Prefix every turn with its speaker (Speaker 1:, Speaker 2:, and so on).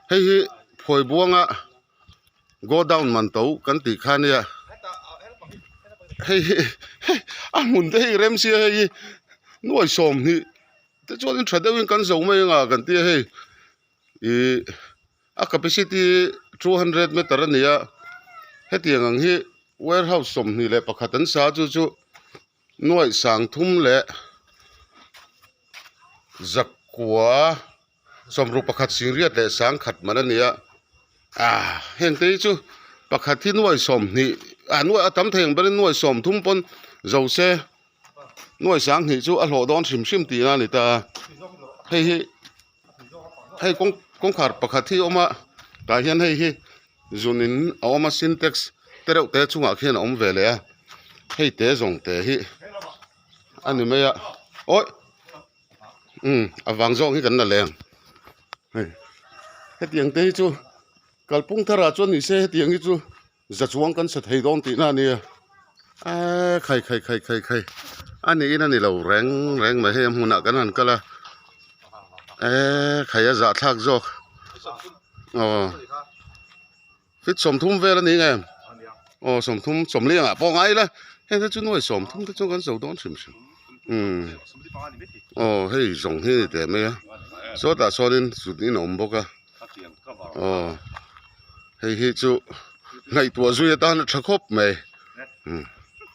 Speaker 1: hei hi phoi buanga go down man to kan ti khania hei a mun te rem si hei nuai som ni te chuan thadewin kan zo mai nga kan ti hei a capacity 200 meter ania hetiang ang hi warehouse som ni le pakhatan sa chu nuai sang thum le zakwa somru pakhat singriat le sang khat manania hen te chu pakhat hi nuai som ni nuai atam theng ber nuai som thum pon zo se nuai sang ni chu a hlo don sim ti na ni ta hei kong khar pakhat hi oma ta hian hei zunin awma syntax tereuh te chunga khian om vele a hei te zong te hi ani meya oi awang zong hi kan na leng hetiang te chu kalpung thara chuan ni se hetiang hi chu zachuang kan sa thei don ti na ni khai ani in ani lo reng ma he huna kan han kala khaya za thak jok fit som thum vel ani nge som thum som liang a pong ai la he chu noi som thum te chu kan zo don sim hei zong hi te me so ta so din su din om boka hei hi chu ngai tua zui ta na thakop me